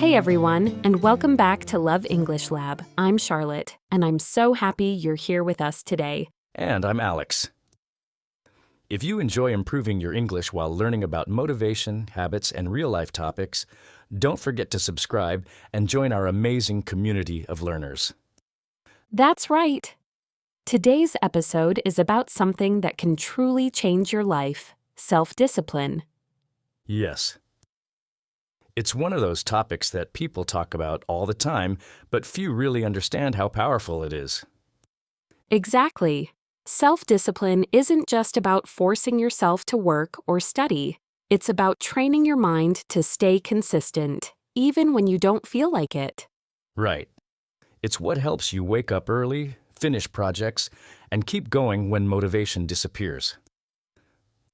Hey everyone, and welcome back to Love English Lab. I'm Charlotte, and I'm so happy you're here with us today. And I'm Alex. If you enjoy improving your English while learning about motivation, habits, and real-life topics, don't forget to subscribe and join our amazing community of learners. That's right. Today's episode is about something that can truly change your life: self-discipline. Yes. It's one of those topics that people talk about all the time, but few really understand how powerful it is. Exactly. Self-discipline isn't just about forcing yourself to work or study. It's about training your mind to stay consistent, even when you don't feel like it. Right. It's what helps you wake up early, finish projects, and keep going when motivation disappears.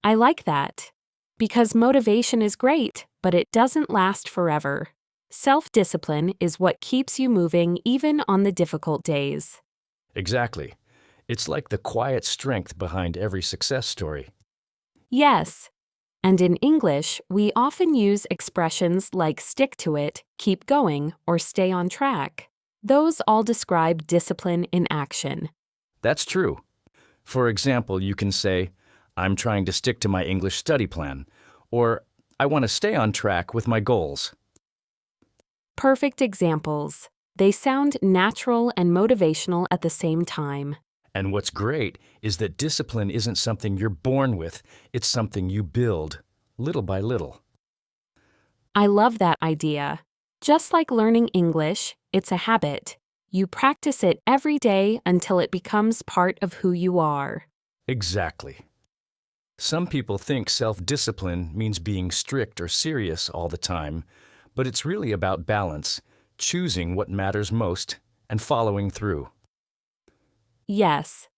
I like that. Because motivation is great, but it doesn't last forever. Self-discipline is what keeps you moving even on the difficult days. Exactly. It's like the quiet strength behind every success story. Yes. And in English, we often use expressions like stick to it, keep going, or stay on track. Those all describe discipline in action. That's true. For example, you can say, I'm trying to stick to my English study plan, or I want to stay on track with my goals. Perfect examples. They sound natural and motivational at the same time. And what's great is that discipline isn't something you're born with, it's something you build, little by little. I love that idea. Just like learning English, it's a habit. You practice it every day until it becomes part of who you are. Exactly. Some people think self-discipline means being strict or serious all the time, but it's really about balance, choosing what matters most, and following through. Yes.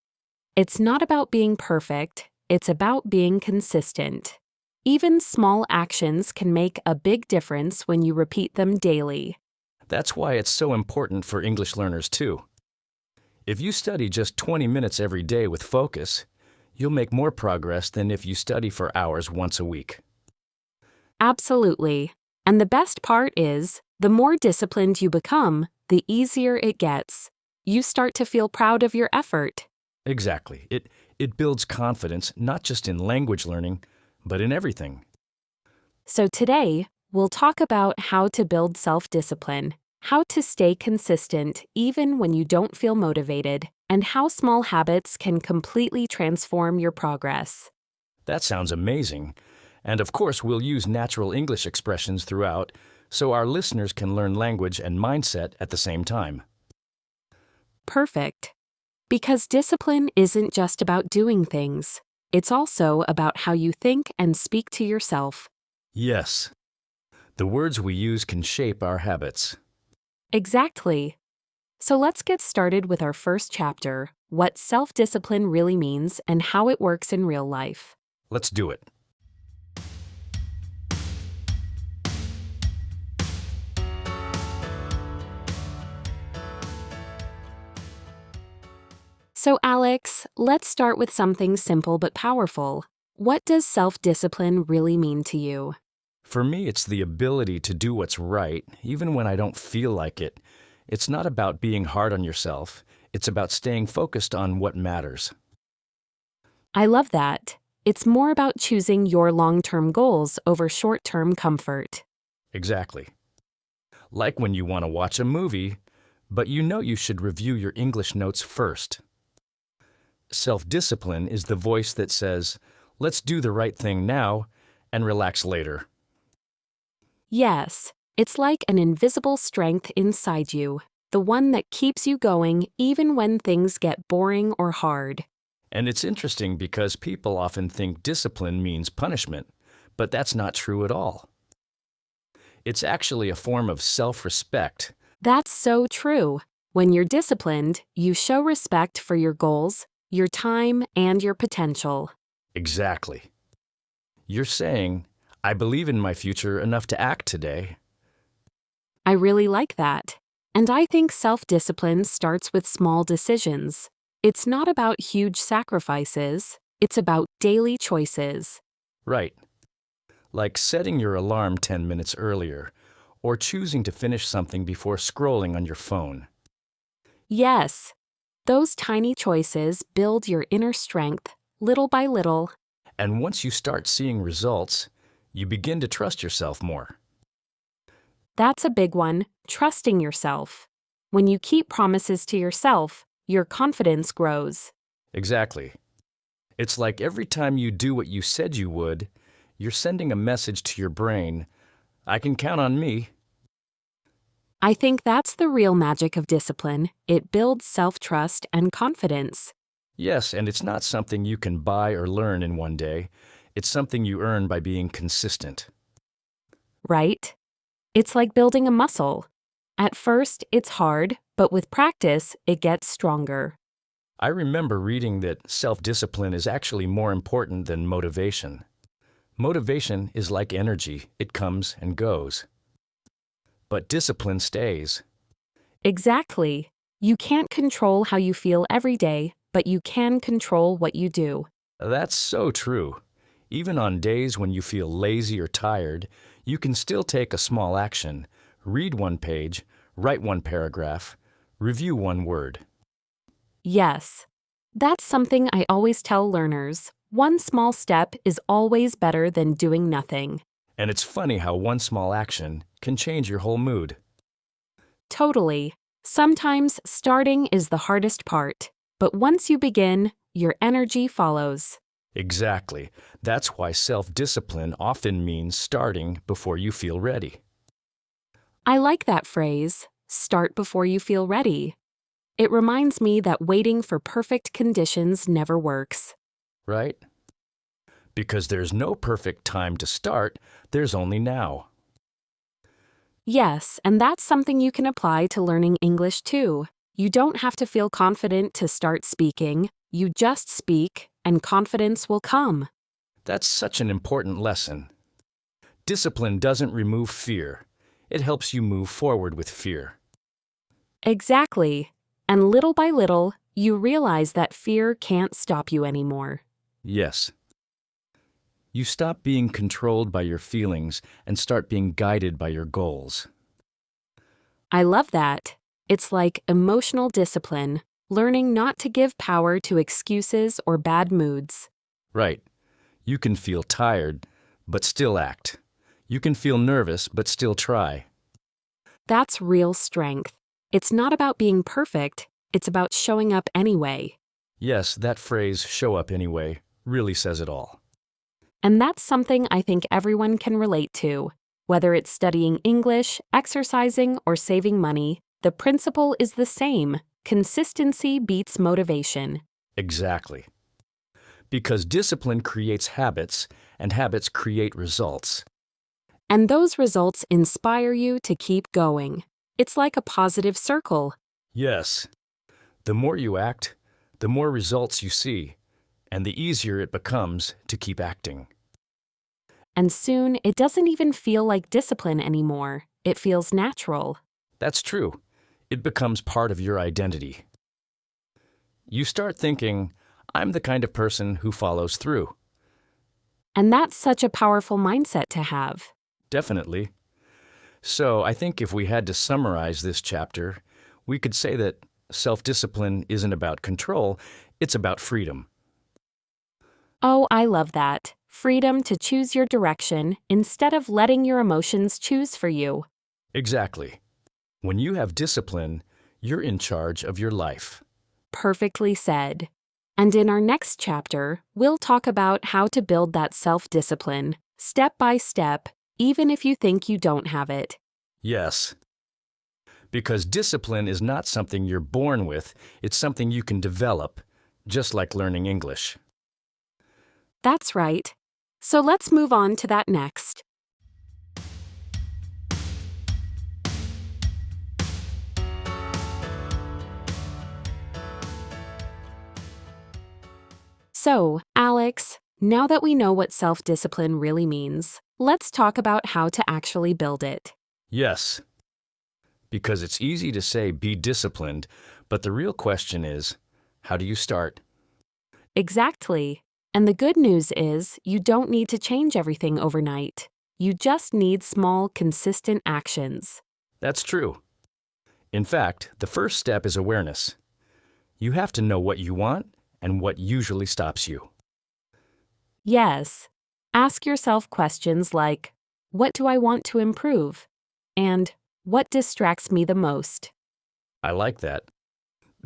It's not about being perfect, it's about being consistent. Even small actions can make a big difference when you repeat them daily. That's why it's so important for English learners too. If you study just 20 minutes every day with focus, you'll make more progress than if you study for hours once a week. Absolutely. And the best part is, the more disciplined you become, the easier it gets. You start to feel proud of your effort. Exactly. It builds confidence not just in language learning, but in everything. So today, we'll talk about how to build self-discipline, how to stay consistent even when you don't feel motivated, and how small habits can completely transform your progress. That sounds amazing. And of course, we'll use natural English expressions throughout, so our listeners can learn language and mindset at the same time. Perfect. Because discipline isn't just about doing things. It's also about how you think and speak to yourself. Yes. The words we use can shape our habits. Exactly. So let's get started with our first chapter, what self-discipline really means and how it works in real life. Let's do it. So Alex, let's start with something simple but powerful. What does self-discipline really mean to you? For me, it's the ability to do what's right, even when I don't feel like it. It's not about being hard on yourself. It's about staying focused on what matters. I love that. It's more about choosing your long-term goals over short-term comfort. Exactly. Like when you want to watch a movie, but you know you should review your English notes first. Self-discipline is the voice that says, let's do the right thing now and relax later. Yes, it's like an invisible strength inside you, the one that keeps you going even when things get boring or hard. And it's interesting because people often think discipline means punishment, but that's not true at all. It's actually a form of self-respect. That's so true. When you're disciplined, you show respect for your goals, your time, and your potential. Exactly. You're saying, I believe in my future enough to act today. I really like that. And I think self-discipline starts with small decisions. It's not about huge sacrifices, it's about daily choices. Right. Like setting your alarm 10 minutes earlier, or choosing to finish something before scrolling on your phone. Yes, those tiny choices build your inner strength little by little. And once you start seeing results, you begin to trust yourself more. That's a big one, trusting yourself. When you keep promises to yourself, your confidence grows. Exactly. It's like every time you do what you said you would, you're sending a message to your brain, I can count on me. I think that's the real magic of discipline. It builds self-trust and confidence. Yes, and it's not something you can buy or learn in one day. It's something you earn by being consistent. Right? It's like building a muscle. At first, it's hard, but with practice, it gets stronger. I remember reading that self-discipline is actually more important than motivation. Motivation is like energy, it comes and goes. But discipline stays. Exactly. You can't control how you feel every day, but you can control what you do. That's so true. Even on days when you feel lazy or tired, you can still take a small action, read one page, write one paragraph, review one word. Yes. That's something I always tell learners. One small step is always better than doing nothing. And it's funny how one small action can change your whole mood. Totally. Sometimes starting is the hardest part, but once you begin, your energy follows. Exactly. That's why self-discipline often means starting before you feel ready. I like that phrase, start before you feel ready. It reminds me that waiting for perfect conditions never works. Right? Because there's no perfect time to start, there's only now. Yes, and that's something you can apply to learning English too. You don't have to feel confident to start speaking. You just speak, and confidence will come. That's such an important lesson. Discipline doesn't remove fear. It helps you move forward with fear. Exactly. And little by little, you realize that fear can't stop you anymore. Yes. You stop being controlled by your feelings and start being guided by your goals. I love that. It's like emotional discipline, learning not to give power to excuses or bad moods. Right. You can feel tired, but still act. You can feel nervous, but still try. That's real strength. It's not about being perfect, it's about showing up anyway. Yes, that phrase, show up anyway, really says it all. And that's something I think everyone can relate to. Whether it's studying English, exercising, or saving money, the principle is the same. Consistency beats motivation. Exactly. Because discipline creates habits, and habits create results. And those results inspire you to keep going. It's like a positive circle. Yes. The more you act, the more results you see, and the easier it becomes to keep acting. And soon, it doesn't even feel like discipline anymore. It feels natural. That's true. It becomes part of your identity. You start thinking, I'm the kind of person who follows through. And that's such a powerful mindset to have. Definitely. So I think if we had to summarize this chapter, we could say that self-discipline isn't about control, it's about freedom. Oh, I love that. Freedom to choose your direction instead of letting your emotions choose for you. Exactly. When you have discipline, you're in charge of your life. Perfectly said. And in our next chapter, we'll talk about how to build that self-discipline, step by step, even if you think you don't have it. Yes. Because discipline is not something you're born with, it's something you can develop, just like learning English. That's right. So let's move on to that next. So, Alex, now that we know what self-discipline really means, let's talk about how to actually build it. Yes. Because it's easy to say be disciplined, but the real question is, how do you start? Exactly. And the good news is you don't need to change everything overnight. You just need small, consistent actions. That's true. In fact, the first step is awareness. You have to know what you want and what usually stops you. Yes. Ask yourself questions like, what do I want to improve? And what distracts me the most? I like that.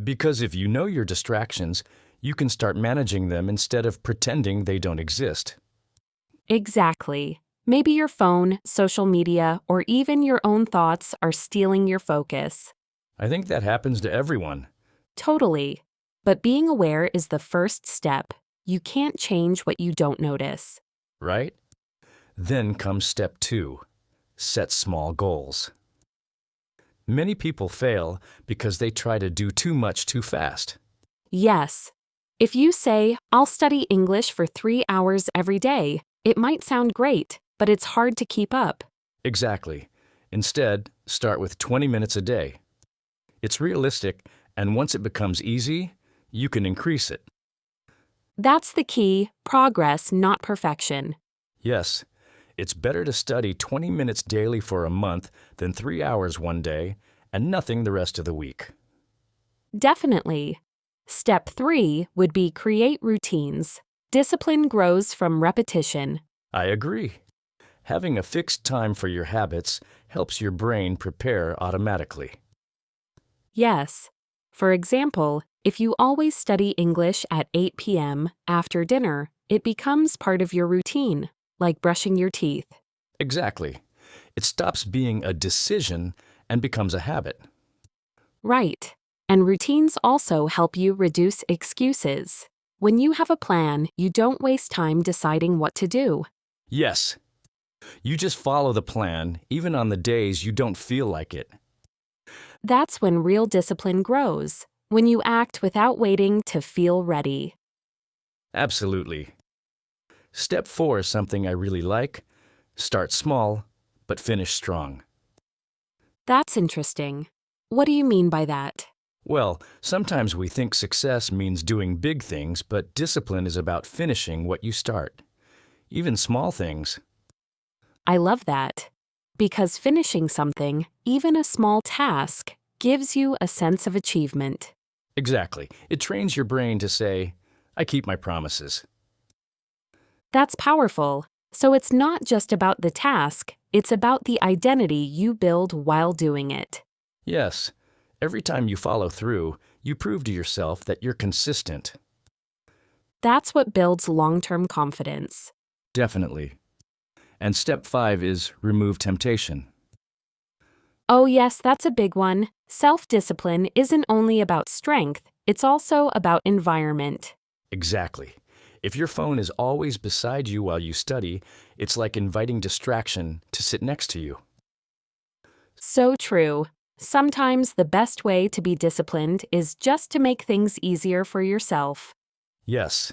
Because if you know your distractions, you can start managing them instead of pretending they don't exist. Exactly. Maybe your phone, social media, or even your own thoughts are stealing your focus. I think that happens to everyone. Totally. But being aware is the first step. You can't change what you don't notice. Right? Then comes step 2. Set small goals. Many people fail because they try to do too much too fast. Yes. If you say, I'll study English for 3 hours every day, it might sound great, but it's hard to keep up. Exactly. Instead, start with 20 minutes a day. It's realistic, and once it becomes easy, you can increase it. That's the key, progress, not perfection. Yes, it's better to study 20 minutes daily for a month than 3 hours one day and nothing the rest of the week. Definitely. Step 3 would be create routines. Discipline grows from repetition. I agree. Having a fixed time for your habits helps your brain prepare automatically. Yes. For example, if you always study English at 8 p.m. after dinner, it becomes part of your routine, like brushing your teeth. Exactly. It stops being a decision and becomes a habit. Right. And routines also help you reduce excuses. When you have a plan, you don't waste time deciding what to do. Yes, you just follow the plan even on the days you don't feel like it. That's when real discipline grows, when you act without waiting to feel ready. Absolutely. Step 4 is something I really like. Start small, but finish strong. That's interesting. What do you mean by that? Well, sometimes we think success means doing big things, but discipline is about finishing what you start. Even small things. I love that. Because finishing something, even a small task, gives you a sense of achievement. Exactly. It trains your brain to say, I keep my promises. That's powerful. So it's not just about the task, it's about the identity you build while doing it. Yes, every time you follow through, you prove to yourself that you're consistent. That's what builds long-term confidence. Definitely. And step 5 is remove temptation. Oh yes, that's a big one. Self-discipline isn't only about strength, it's also about environment. Exactly. If your phone is always beside you while you study, it's like inviting distraction to sit next to you. So true. Sometimes the best way to be disciplined is just to make things easier for yourself. Yes.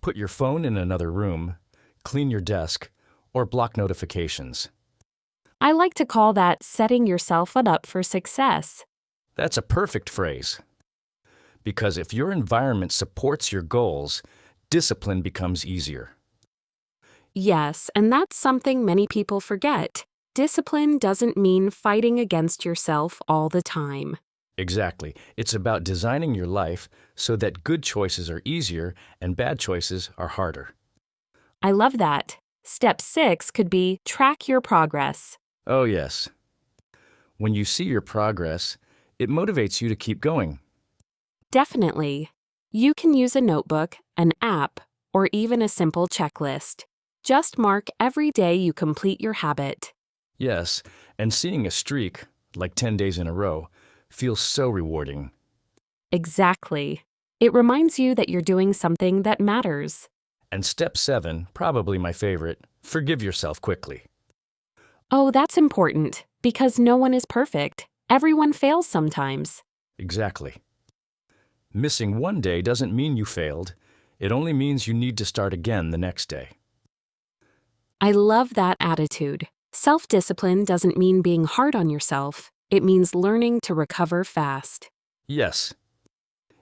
Put your phone in another room, clean your desk, or block notifications. I like to call that setting yourself up for success. That's a perfect phrase. Because if your environment supports your goals, discipline becomes easier. Yes, and that's something many people forget. Discipline doesn't mean fighting against yourself all the time. Exactly. It's about designing your life so that good choices are easier and bad choices are harder. I love that. Step 6 could be track your progress. Oh, yes. When you see your progress, it motivates you to keep going. Definitely. You can use a notebook, an app, or even a simple checklist. Just mark every day you complete your habit. Yes, and seeing a streak, like 10 days in a row, feels so rewarding. Exactly. It reminds you that you're doing something that matters. And step 7, probably my favorite, forgive yourself quickly. Oh, that's important, because no one is perfect. Everyone fails sometimes. Exactly. Missing one day doesn't mean you failed. It only means you need to start again the next day. I love that attitude. Self-discipline doesn't mean being hard on yourself. It means learning to recover fast. Yes.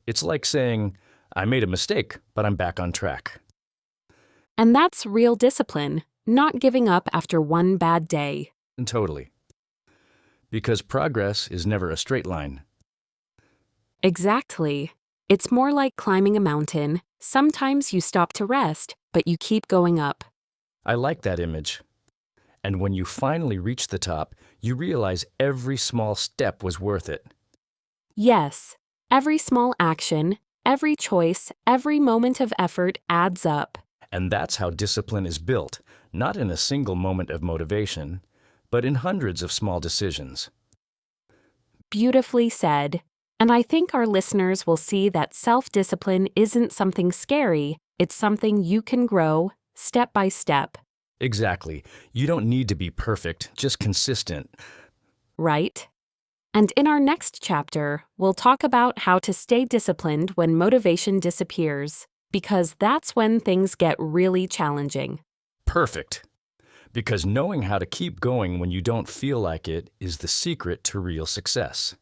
It's like saying, I made a mistake, but I'm back on track. And that's real discipline, not giving up after one bad day. Totally. Because progress is never a straight line. Exactly. It's more like climbing a mountain. Sometimes you stop to rest, but you keep going up. I like that image. And when you finally reach the top, you realize every small step was worth it. Yes, every small action, every choice, every moment of effort adds up. And that's how discipline is built, not in a single moment of motivation, but in hundreds of small decisions. Beautifully said. And I think our listeners will see that self-discipline isn't something scary, it's something you can grow, step by step. Exactly. You don't need to be perfect, just consistent. Right? And in our next chapter, we'll talk about how to stay disciplined when motivation disappears, because that's when things get really challenging. Perfect. Because knowing how to keep going when you don't feel like it is the secret to real success.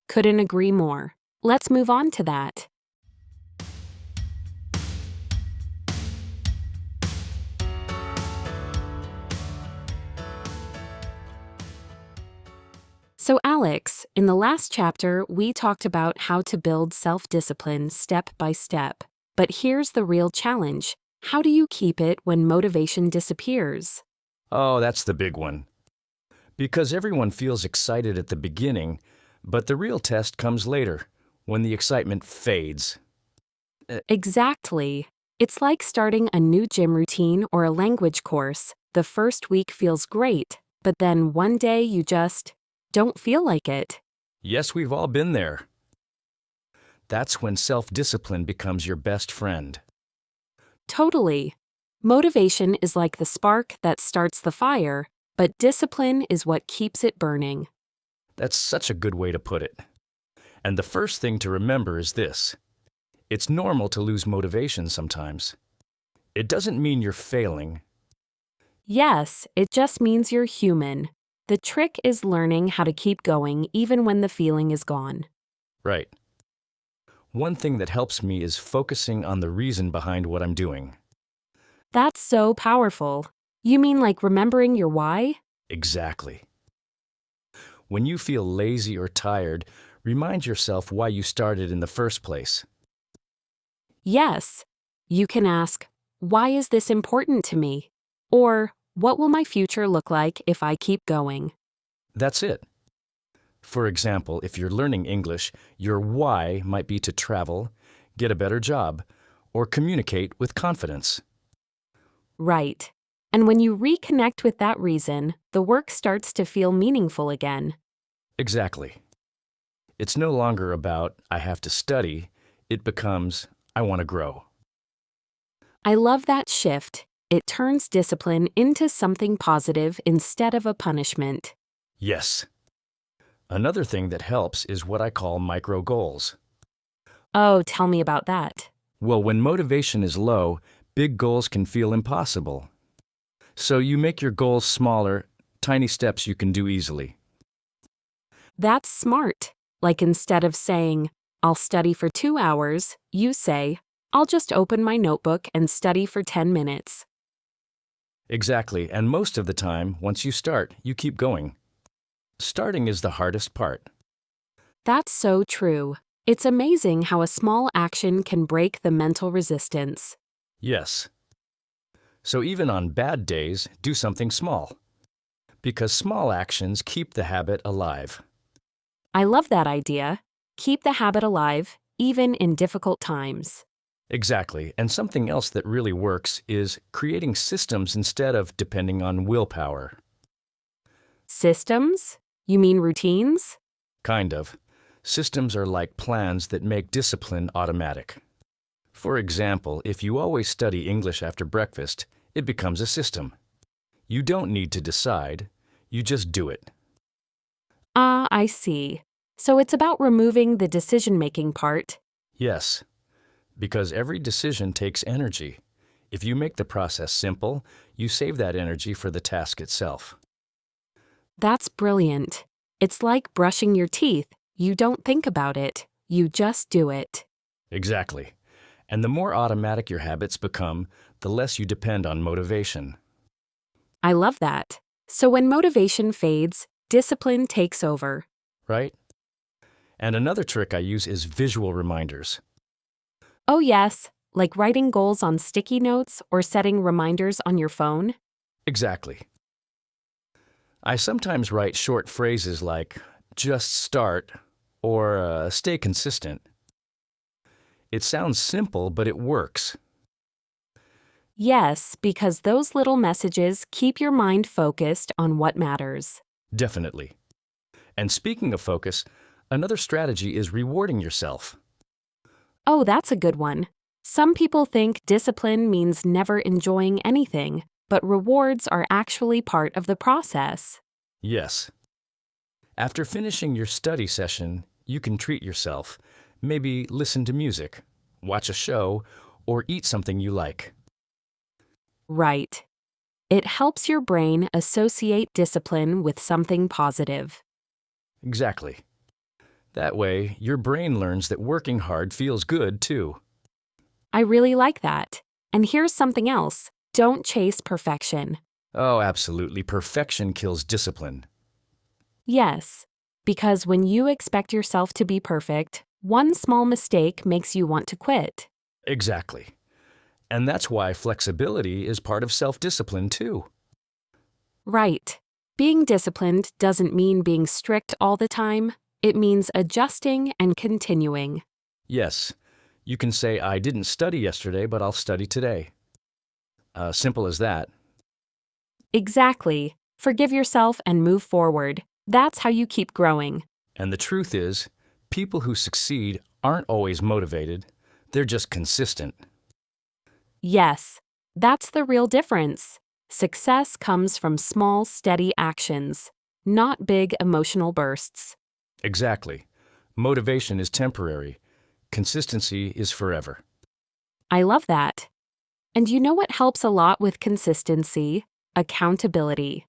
Couldn't agree more. Let's move on to that. So, Alex, in the last chapter, we talked about how to build self-discipline step by step. But here's the real challenge. How do you keep it when motivation disappears? Oh, that's the big one. Because everyone feels excited at the beginning, but the real test comes later, when the excitement fades. Exactly. It's like starting a new gym routine or a language course. The first week feels great, but then one day you just don't feel like it. Yes, we've all been there. That's when self-discipline becomes your best friend. Totally. Motivation is like the spark that starts the fire, but discipline is what keeps it burning. That's such a good way to put it. And the first thing to remember is this. It's normal to lose motivation sometimes. It doesn't mean you're failing. Yes, it just means you're human. The trick is learning how to keep going even when the feeling is gone. Right. One thing that helps me is focusing on the reason behind what I'm doing. That's so powerful. You mean like remembering your why? Exactly. When you feel lazy or tired, remind yourself why you started in the first place. Yes. You can ask, why is this important to me? Or, what will my future look like if I keep going? That's it. For example, if you're learning English, your why might be to travel, get a better job, or communicate with confidence. Right. And when you reconnect with that reason, the work starts to feel meaningful again. Exactly. It's no longer about, I have to study. It becomes, I want to grow. I love that shift. It turns discipline into something positive instead of a punishment. Yes. Another thing that helps is what I call micro goals. Oh, tell me about that. Well, when motivation is low, big goals can feel impossible. So you make your goals smaller, tiny steps you can do easily. That's smart. Like instead of saying, I'll study for 2 hours, you say, I'll just open my notebook and study for 10 minutes. Exactly, and most of the time, once you start, you keep going. Starting is the hardest part. That's so true. It's amazing how a small action can break the mental resistance. Yes. So even on bad days, do something small. Because small actions keep the habit alive. I love that idea. Keep the habit alive, even in difficult times. Exactly, and something else that really works is creating systems instead of depending on willpower. Systems? You mean routines? Kind of. Systems are like plans that make discipline automatic. For example, if you always study English after breakfast, it becomes a system. You don't need to decide, you just do it. Ah, I see. So it's about removing the decision-making part. Yes, because every decision takes energy. If you make the process simple, you save that energy for the task itself. That's brilliant. It's like brushing your teeth. You don't think about it. You just do it. Exactly. And the more automatic your habits become, the less you depend on motivation, I love that. So when motivation fades, discipline takes over. right? And another trick I use is visual reminders. Oh, yes, like writing goals on sticky notes or setting reminders on your phone? Exactly. I sometimes write short phrases like, just start, or stay consistent. It sounds simple, but it works. Yes, because those little messages keep your mind focused on what matters. Definitely. And speaking of focus, another strategy is rewarding yourself. Oh, that's a good one. Some people think discipline means never enjoying anything, but rewards are actually part of the process. Yes. After finishing your study session, you can treat yourself. Maybe listen to music, watch a show, or eat something you like. Right. It helps your brain associate discipline with something positive. Exactly. That way, your brain learns that working hard feels good too. I really like that. And here's something else. Don't chase perfection. Oh, absolutely. Perfection kills discipline. Yes, because when you expect yourself to be perfect, one small mistake makes you want to quit. Exactly. And that's why flexibility is part of self-discipline too. Right. Being disciplined doesn't mean being strict all the time. It means adjusting and continuing. Yes, you can say, I didn't study yesterday, but I'll study today. Simple as that. Exactly. Forgive yourself and move forward. That's how you keep growing. And the truth is, people who succeed aren't always motivated. They're just consistent. Yes, that's the real difference. Success comes from small, steady actions, not big emotional bursts. Exactly. Motivation is temporary. Consistency is forever. I love that. And you know what helps a lot with consistency? Accountability.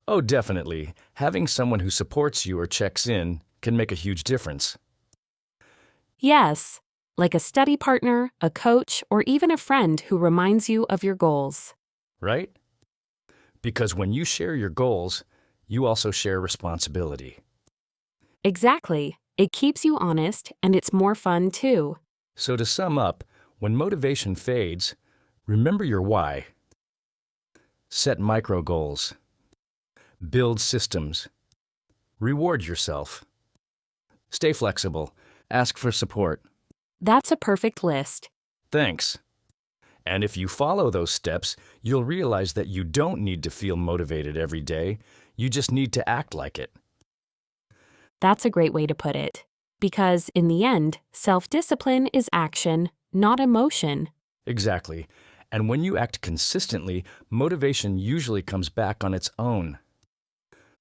Oh, definitely. Having someone who supports you or checks in can make a huge difference, Yes, like a study partner, a coach, or even a friend who reminds you of your goals. right? Because when you share your goals, you also share responsibility. Exactly. It keeps you honest and it's more fun too. So to sum up, when motivation fades, remember your why. Set micro goals. Build systems. Reward yourself. Stay flexible. Ask for support. That's a perfect list. Thanks. And if you follow those steps, you'll realize that you don't need to feel motivated every day. You just need to act like it. That's a great way to put it. Because in the end, self-discipline is action, not emotion. Exactly. And when you act consistently, motivation usually comes back on its own.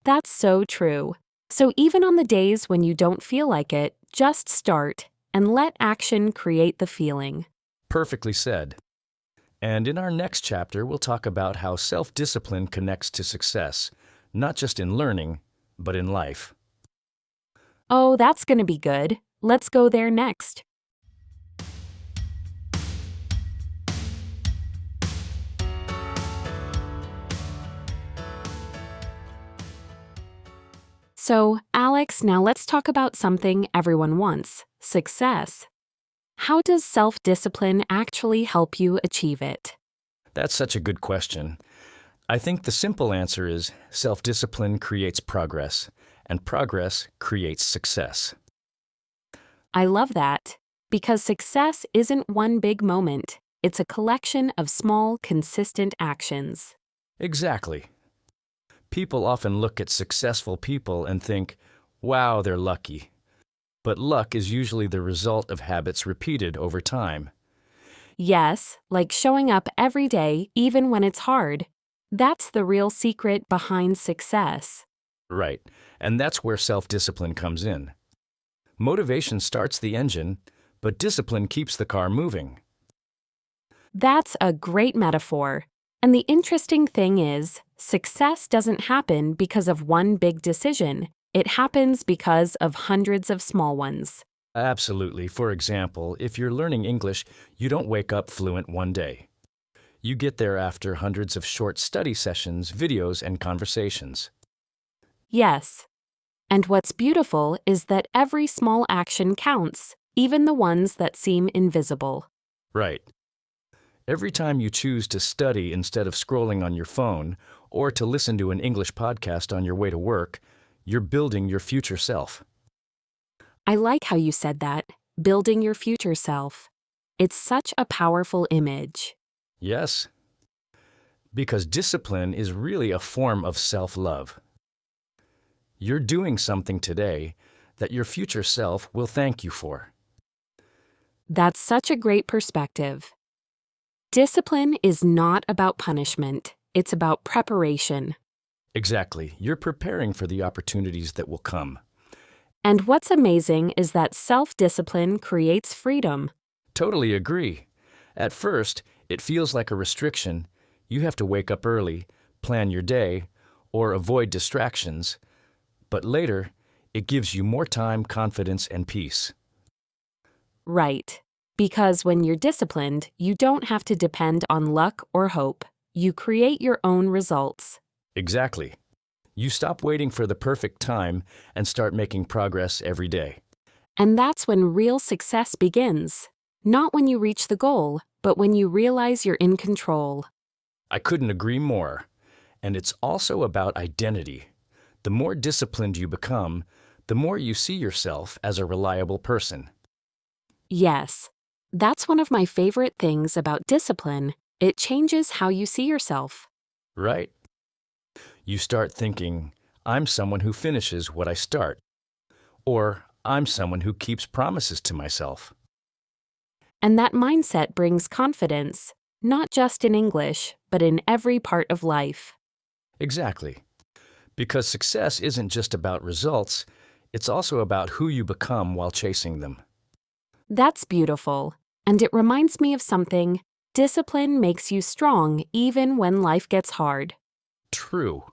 That's so true. So even on the days when you don't feel like it, just start and let action create the feeling. Perfectly said. And in our next chapter, we'll talk about how self-discipline connects to success, not just in learning, but in life. Oh, that's going to be good. Let's go there next. So, Alex, now let's talk about something everyone wants: success. How does self-discipline actually help you achieve it? That's such a good question. I think the simple answer is self-discipline creates progress, and progress creates success. I love that. Because success isn't one big moment, it's a collection of small, consistent actions. Exactly. People often look at successful people and think, wow, they're lucky. But luck is usually the result of habits repeated over time. Yes, like showing up every day, even when it's hard. That's the real secret behind success. Right, and that's where self-discipline comes in. Motivation starts the engine, but discipline keeps the car moving. That's a great metaphor. And the interesting thing is, success doesn't happen because of one big decision. It happens because of hundreds of small ones. Absolutely. For example, if you're learning English, you don't wake up fluent one day. You get there after hundreds of short study sessions, videos, and conversations. Yes. And what's beautiful is that every small action counts, even the ones that seem invisible. Right. Every time you choose to study instead of scrolling on your phone, or to listen to an English podcast on your way to work, you're building your future self. I like how you said that, building your future self. It's such a powerful image. Yes, because discipline is really a form of self-love. You're doing something today that your future self will thank you for. That's such a great perspective. Discipline is not about punishment, it's about preparation. Exactly. You're preparing for the opportunities that will come. And what's amazing is that self-discipline creates freedom. Totally agree. At first, it feels like a restriction. You have to wake up early, plan your day, or avoid distractions. But later, it gives you more time, confidence, and peace. Right. Because when you're disciplined, you don't have to depend on luck or hope. You create your own results. Exactly. You stop waiting for the perfect time and start making progress every day. And that's when real success begins. Not when you reach the goal, but when you realize you're in control. I couldn't agree more. And it's also about identity. The more disciplined you become, the more you see yourself as a reliable person. Yes. That's one of my favorite things about discipline. It changes how you see yourself. Right? You start thinking, I'm someone who finishes what I start. Or, I'm someone who keeps promises to myself. And that mindset brings confidence, not just in English, but in every part of life. Exactly. Because success isn't just about results, it's also about who you become while chasing them. That's beautiful. And it reminds me of something. Discipline makes you strong even when life gets hard. True.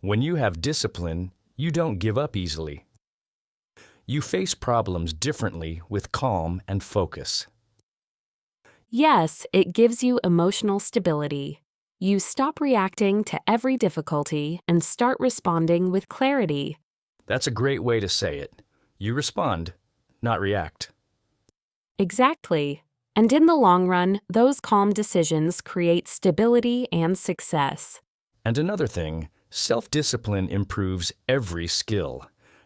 When you have discipline, you don't give up easily. You face problems differently with calm and focus. Yes, it gives you emotional stability. You stop reacting to every difficulty and start responding with clarity. That's a great way to say it. You respond, not react. Exactly. And in the long run, those calm decisions create stability and success. And another thing, self-discipline improves every skill,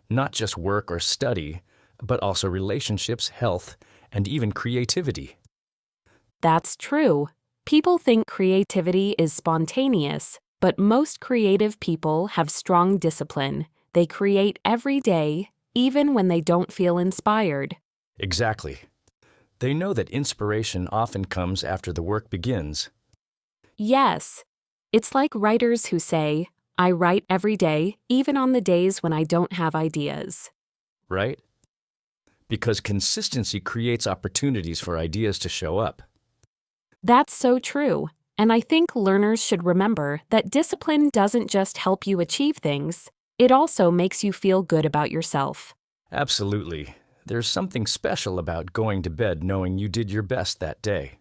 not just work or study, but also relationships, health, and even creativity. That's true. People think creativity is spontaneous, but most creative people have strong discipline. They create every day, even when they don't feel inspired. Exactly. They know that inspiration often comes after the work begins. Yes. It's like writers who say, I write every day, even on the days when I don't have ideas. Right? Because consistency creates opportunities for ideas to show up. That's so true. And I think learners should remember that discipline doesn't just help you achieve things, it also makes you feel good about yourself. Absolutely. There's something special about going to bed knowing you did your best that day.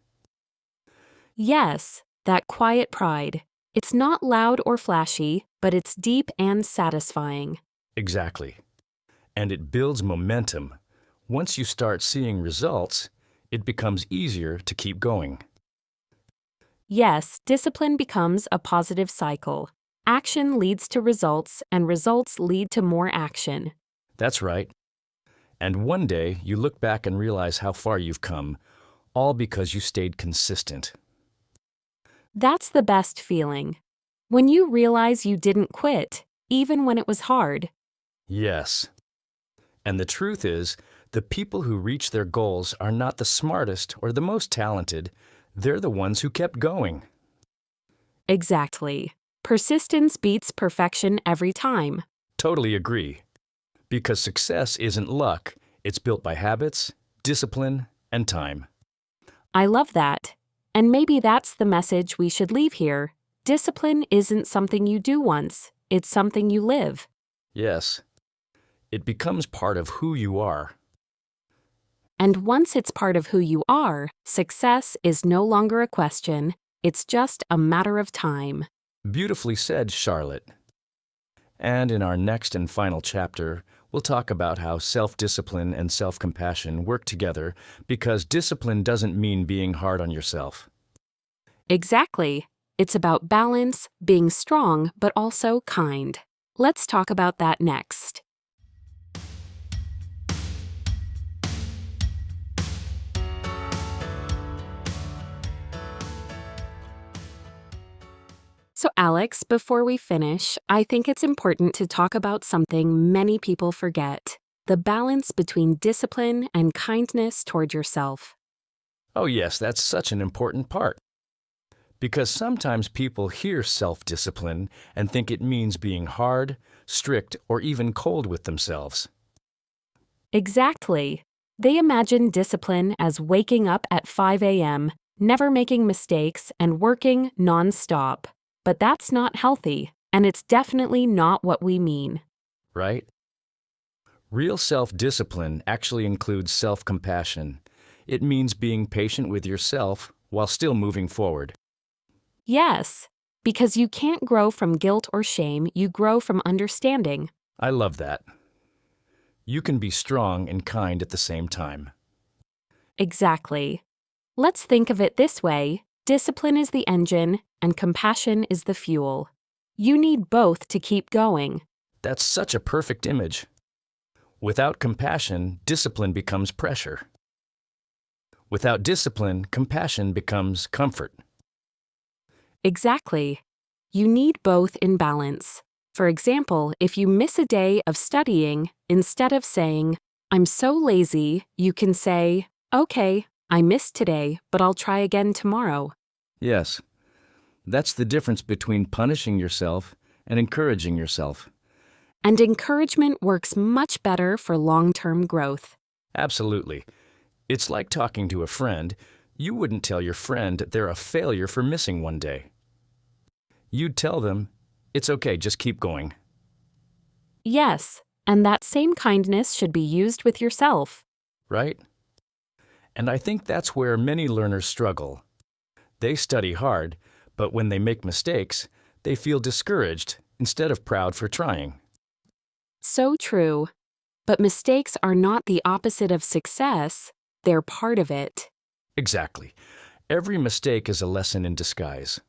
Yes, that quiet pride. It's not loud or flashy, but it's deep and satisfying. Exactly. And it builds momentum. Once you start seeing results, it becomes easier to keep going. Yes, discipline becomes a positive cycle. Action leads to results, and results lead to more action. That's right. And one day, you look back and realize how far you've come, all because you stayed consistent. That's the best feeling. When you realize you didn't quit, even when it was hard. Yes. And the truth is, the people who reach their goals are not the smartest or the most talented. They're the ones who kept going. Exactly. Persistence beats perfection every time. Totally agree. Because success isn't luck, it's built by habits, discipline, and time. I love that. And maybe that's the message we should leave here. Discipline isn't something you do once, it's something you live. Yes. It becomes part of who you are. And once it's part of who you are, success is no longer a question, it's just a matter of time. Beautifully said, Charlotte. And in our next and final chapter, we'll talk about how self-discipline and self-compassion work together, because discipline doesn't mean being hard on yourself. Exactly. It's about balance, being strong, but also kind. Let's talk about that next. So, Alex, before we finish, I think it's important to talk about something many people forget: the balance between discipline and kindness toward yourself. Oh yes, that's such an important part. Because sometimes people hear self-discipline and think it means being hard, strict, or even cold with themselves. Exactly. They imagine discipline as waking up at 5 a.m., never making mistakes, and working non-stop. But that's not healthy, and it's definitely not what we mean. Right? Real self-discipline actually includes self-compassion. It means being patient with yourself while still moving forward. Yes, because you can't grow from guilt or shame, you grow from understanding. I love that. You can be strong and kind at the same time. Exactly. Let's think of it this way: discipline is the engine, and compassion is the fuel. You need both to keep going. That's such a perfect image. Without compassion, discipline becomes pressure. Without discipline, compassion becomes comfort. Exactly. You need both in balance. For example, if you miss a day of studying, instead of saying, "I'm so lazy," you can say, "Okay, I missed today, but I'll try again tomorrow." Yes, that's the difference between punishing yourself and encouraging yourself. And encouragement works much better for long-term growth. Absolutely. It's like talking to a friend. You wouldn't tell your friend they're a failure for missing one day. You'd tell them, "It's okay, just keep going." Yes, and that same kindness should be used with yourself. Right? And I think that's where many learners struggle. They study hard, but when they make mistakes, they feel discouraged instead of proud for trying. So true. But mistakes are not the opposite of success, they're part of it. Exactly. Every mistake is a lesson in disguise.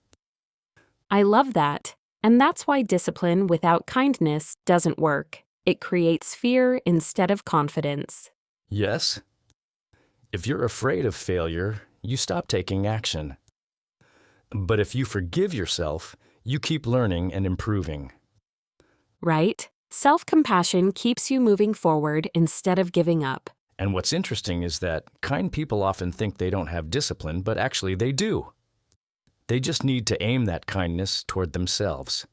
I love that. And that's why discipline without kindness doesn't work. It creates fear instead of confidence. Yes? If you're afraid of failure, you stop taking action. But if you forgive yourself, you keep learning and improving. Right? Self-compassion keeps you moving forward instead of giving up. And what's interesting is that kind people often think they don't have discipline, but actually they do. They just need to aim that kindness toward themselves.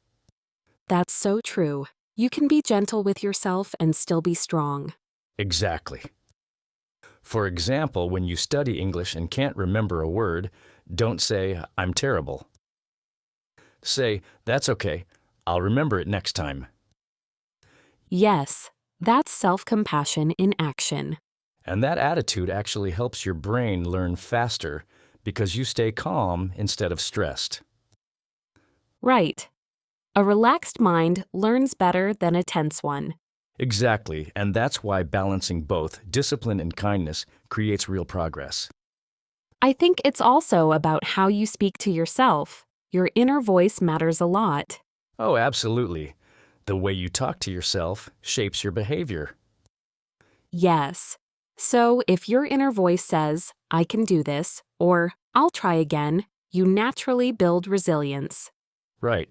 That's so true. You can be gentle with yourself and still be strong. Exactly. For example, when you study English and can't remember a word, don't say, "I'm terrible." Say, "That's okay, I'll remember it next time." Yes, that's self-compassion in action. And that attitude actually helps your brain learn faster because you stay calm instead of stressed. Right. A relaxed mind learns better than a tense one. Exactly, and that's why balancing both discipline and kindness creates real progress. I think it's also about how you speak to yourself. Your inner voice matters a lot. Oh, absolutely. The way you talk to yourself shapes your behavior. Yes. So if your inner voice says, "I can do this," or "I'll try again," you naturally build resilience. Right.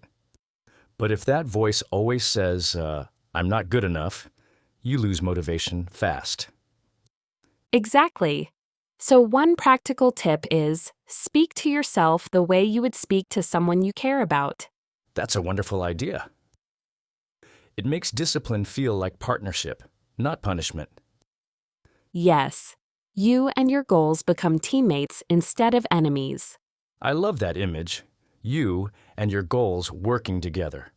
But if that voice always says, "I'm not good enough," you lose motivation fast. Exactly. So one practical tip is speak to yourself the way you would speak to someone you care about. That's a wonderful idea. It makes discipline feel like partnership, not punishment. Yes. You and your goals become teammates instead of enemies. I love that image. You and your goals working together.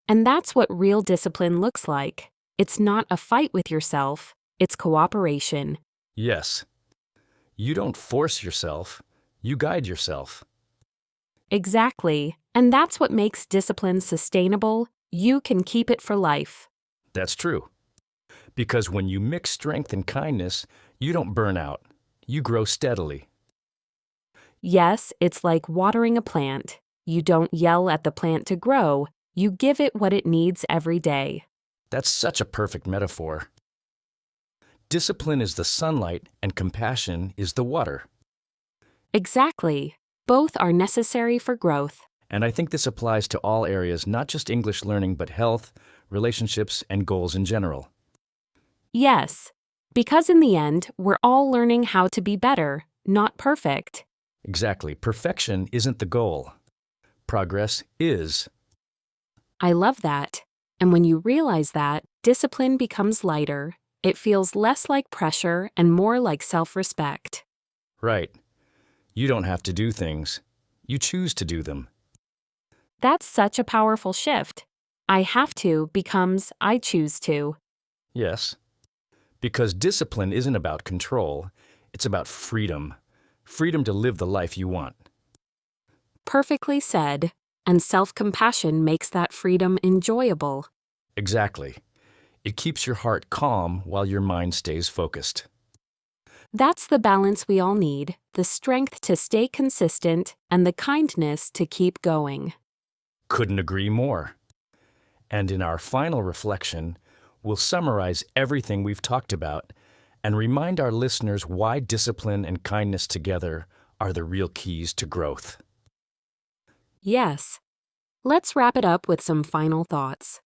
And that's what real discipline looks like. It's not a fight with yourself, it's cooperation. Yes, you don't force yourself, you guide yourself. Exactly. And that's what makes discipline sustainable. You can keep it for life. That's true. Because when you mix strength and kindness, you don't burn out. You grow steadily. Yes, it's like watering a plant. You don't yell at the plant to grow, you give it what it needs every day. That's such a perfect metaphor. Discipline is the sunlight and compassion is the water. Exactly. Both are necessary for growth. And I think this applies to all areas, not just English learning, but health, relationships, and goals in general. Yes, because in the end, we're all learning how to be better, not perfect. Exactly. Perfection isn't the goal. Progress is. I love that. And when you realize that, discipline becomes lighter. It feels less like pressure and more like self-respect. Right. You don't have to do things. You choose to do them. That's such a powerful shift. I have to becomes I choose to. Yes. Because discipline isn't about control. It's about freedom. Freedom to live the life you want. Perfectly said. And self-compassion makes that freedom enjoyable. Exactly. It keeps your heart calm while your mind stays focused. That's the balance we all need, the strength to stay consistent and the kindness to keep going. Couldn't agree more. And in our final reflection, we'll summarize everything we've talked about and remind our listeners why discipline and kindness together are the real keys to growth. Yes. Let's wrap it up with some final thoughts.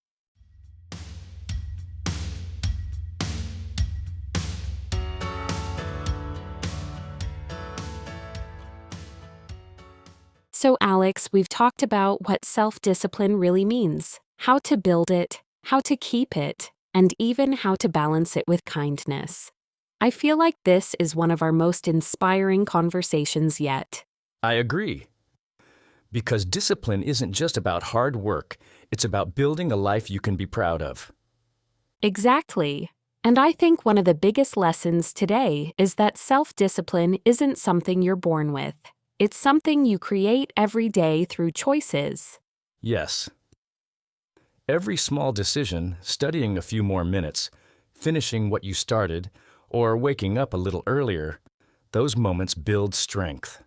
So, Alex, we've talked about what self-discipline really means, how to build it, how to keep it, and even how to balance it with kindness. I feel like this is one of our most inspiring conversations yet. I agree. Because discipline isn't just about hard work, it's about building a life you can be proud of. Exactly. And I think one of the biggest lessons today is that self-discipline isn't something you're born with. It's something you create every day through choices. Yes. Every small decision, studying a few more minutes, finishing what you started, or waking up a little earlier, those moments build strength.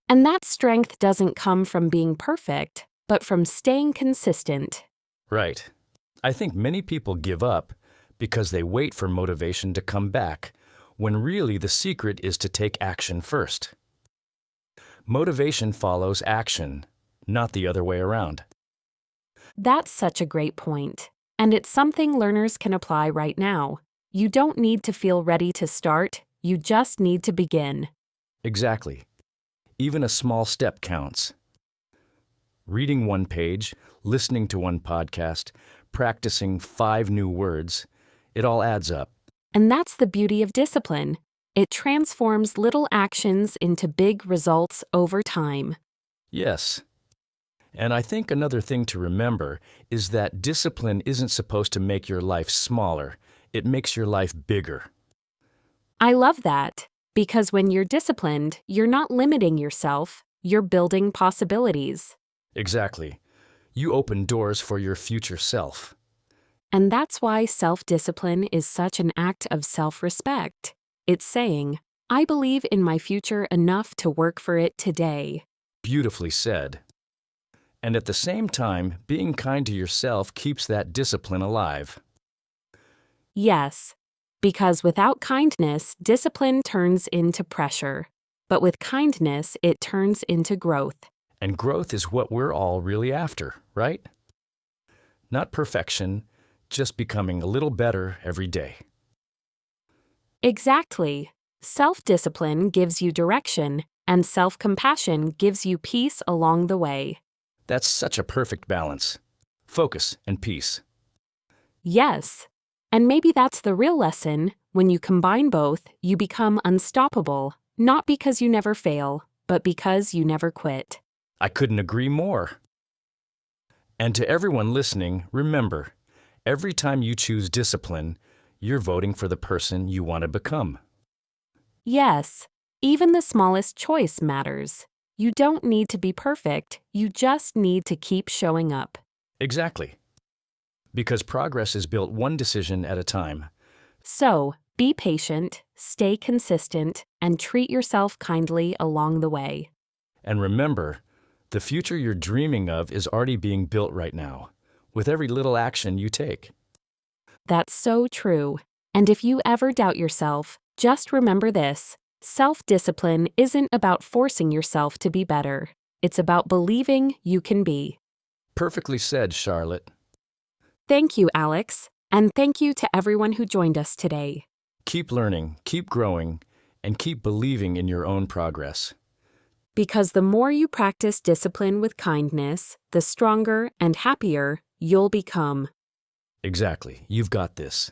And that strength doesn't come from being perfect, but from staying consistent. Right. I think many people give up because they wait for motivation to come back, when really the secret is to take action first. Motivation follows action, not the other way around. That's such a great point. And it's something learners can apply right now. You don't need to feel ready to start, you just need to begin. Exactly. Even a small step counts. Reading one page, listening to one podcast, practicing 5 new words, it all adds up. And that's the beauty of discipline. It transforms little actions into big results over time. Yes. And I think another thing to remember is that discipline isn't supposed to make your life smaller. It makes your life bigger. I love that, because when you're disciplined, you're not limiting yourself, you're building possibilities. Exactly. You open doors for your future self. And that's why self-discipline is such an act of self-respect. It's saying, I believe in my future enough to work for it today. Beautifully said. And at the same time, being kind to yourself keeps that discipline alive. Yes, because without kindness, discipline turns into pressure. But with kindness, it turns into growth. And growth is what we're all really after, right? Not perfection, just becoming a little better every day. Exactly. Self-discipline gives you direction, and self-compassion gives you peace along the way. That's such a perfect balance. Focus and peace. Yes. And maybe that's the real lesson. When you combine both, you become unstoppable, not because you never fail, but because you never quit. I couldn't agree more. And to everyone listening, remember, every time you choose discipline, you're voting for the person you want to become. Yes, even the smallest choice matters. You don't need to be perfect, you just need to keep showing up. Exactly. Because progress is built one decision at a time. So, be patient, stay consistent, and treat yourself kindly along the way. And remember, the future you're dreaming of is already being built right now, with every little action you take. That's so true. And if you ever doubt yourself, just remember this: self-discipline isn't about forcing yourself to be better. It's about believing you can be. Perfectly said, Charlotte. Thank you, Alex. And thank you to everyone who joined us today. Keep learning, keep growing, and keep believing in your own progress. Because the more you practice discipline with kindness, the stronger and happier you'll become. Exactly. You've got this.